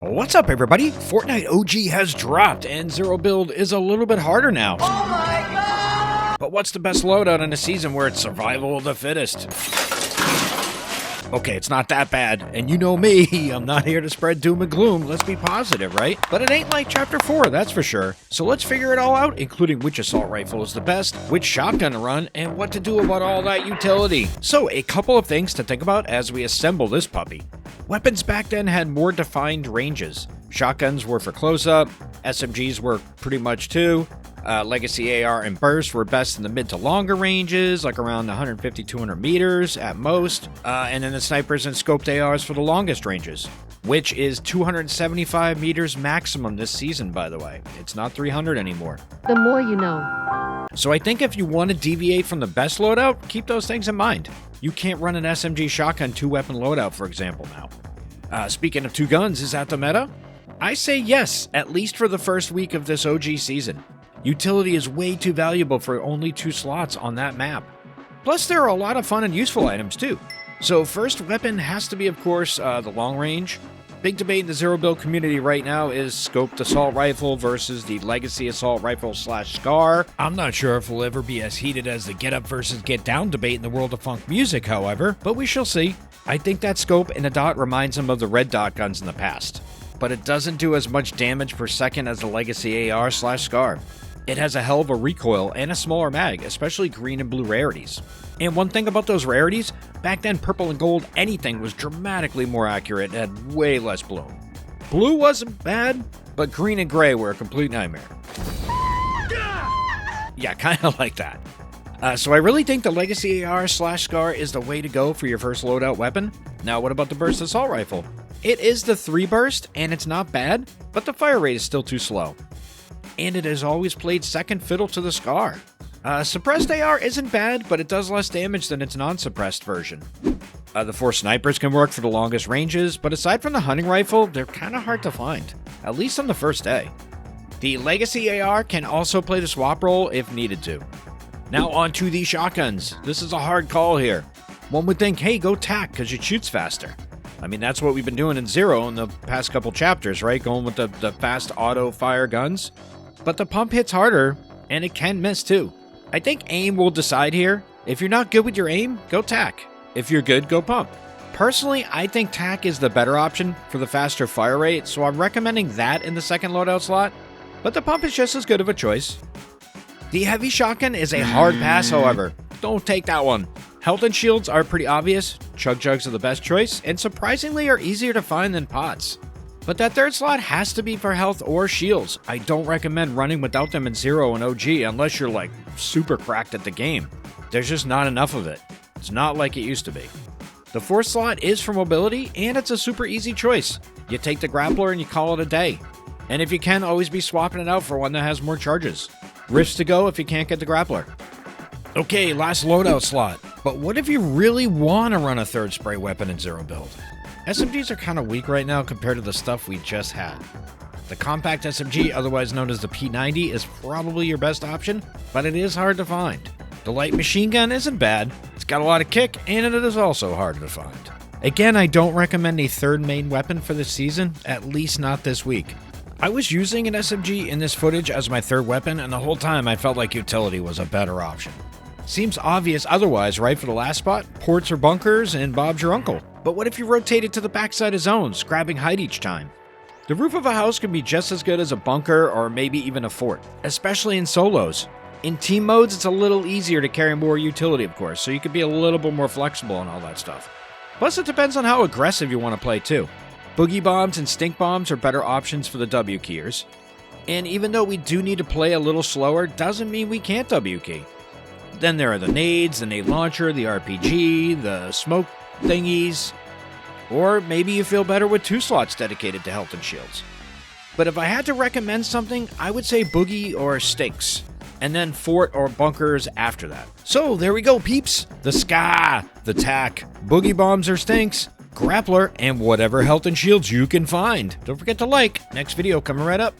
What's up, everybody? Fortnite OG has dropped, and Zero Build is a little bit harder now. Oh my god! But what's the best loadout in a season where it's survival of the fittest? Okay, it's not that bad, and you know me, I'm not here to spread doom and gloom, let's be positive, right? But it ain't like Chapter 4, that's for sure. So let's figure it all out, including which assault rifle is the best, which shotgun to run, and what to do about all that utility. So, a couple of things to think about as we assemble this puppy. Weapons back then had more defined ranges. Shotguns were for close-up, SMGs were pretty much too. Legacy AR and burst were best in the mid to longer ranges, like around 150-200 meters at most, and then the snipers and scoped ARs for the longest ranges, which is 275 meters maximum this season, by the way. It's not 300 anymore. The more you know. So I think if you want to deviate from the best loadout, keep those things in mind. You can't run an SMG shotgun 2-weapon loadout, for example, now. Speaking of two guns, is that the meta? I say yes, at least for the first week of this OG season. Utility is way too valuable for only 2 slots on that map. Plus, there are a lot of fun and useful items too. So first weapon has to be, of course, the long range. Big debate in the Zero Build community right now is scoped assault rifle versus the legacy assault rifle / SCAR. I'm not sure if we'll ever be as heated as the get up versus get down debate in the world of funk music, however, but we shall see. I think that scope in a dot reminds them of the red dot guns in the past, but it doesn't do as much damage per second as the legacy AR / SCAR. It has a hell of a recoil and a smaller mag, especially green and blue rarities. And one thing about those rarities, back then purple and gold anything was dramatically more accurate and had way less bloom. Blue wasn't bad, but green and gray were a complete nightmare. Yeah, kinda like that. So I really think the legacy AR / SCAR is the way to go for your first loadout weapon. Now what about the burst assault rifle? It is the 3 burst, and it's not bad, but the fire rate is still too slow. And it has always played second fiddle to the SCAR. Suppressed AR isn't bad, but it does less damage than its non-suppressed version. The 4 snipers can work for the longest ranges, but aside from the hunting rifle, they're kinda hard to find, at least on the first day. The legacy AR can also play the swap role if needed to. Now on to the shotguns. This is a hard call here. One would think, hey, go tack, because it shoots faster. I mean, that's what we've been doing in Zero in the past couple chapters, right? Going with the fast auto-fire guns. But the pump hits harder, and it can miss too. I think aim will decide here. If you're not good with your aim, go tack. If you're good, go pump. Personally, I think tack is the better option for the faster fire rate, so I'm recommending that in the second loadout slot. But the pump is just as good of a choice. The heavy shotgun is a hard pass, however. Don't take that one. Health and shields are pretty obvious. Chug jugs are the best choice, and surprisingly are easier to find than pots. But that third slot has to be for health or shields. I don't recommend running without them in Zero and OG unless you're like super cracked at the game. There's just not enough of it. It's not like it used to be. The 4th slot is for mobility, and it's a super easy choice. You take the grappler and you call it a day. And if you can, always be swapping it out for one that has more charges. Rifts to go if you can't get the grappler. Okay, last loadout slot. But what if you really want to run a 3rd spray weapon in Zero Build? SMGs are kind of weak right now compared to the stuff we just had. The compact SMG, otherwise known as the P90, is probably your best option, but it is hard to find. The light machine gun isn't bad, it's got a lot of kick, and it is also hard to find. Again, I don't recommend a 3rd main weapon for this season, at least not this week. I was using an SMG in this footage as my 3rd weapon, and the whole time I felt like utility was a better option. Seems obvious otherwise, right, for the last spot? Ports or bunkers, and Bob's your uncle. But what if you rotated to the backside of zones, grabbing height each time? The roof of a house can be just as good as a bunker or maybe even a fort, especially in solos. In team modes, it's a little easier to carry more utility, of course, so you can be a little bit more flexible and all that stuff. Plus, it depends on how aggressive you want to play, too. Boogie bombs and stink bombs are better options for the W keyers. And even though we do need to play a little slower, doesn't mean we can't W key. Then there are the nades, the nade launcher, the RPG, the smoke thingies, or maybe you feel better with 2 slots dedicated to health and shields. But if I had to recommend something, I would say boogie or stinks, and then fort or bunkers after that. So there we go, peeps. The ska, the tack, boogie bombs or stinks, grappler, and whatever health and shields you can find. Don't forget to like. Next video coming right up.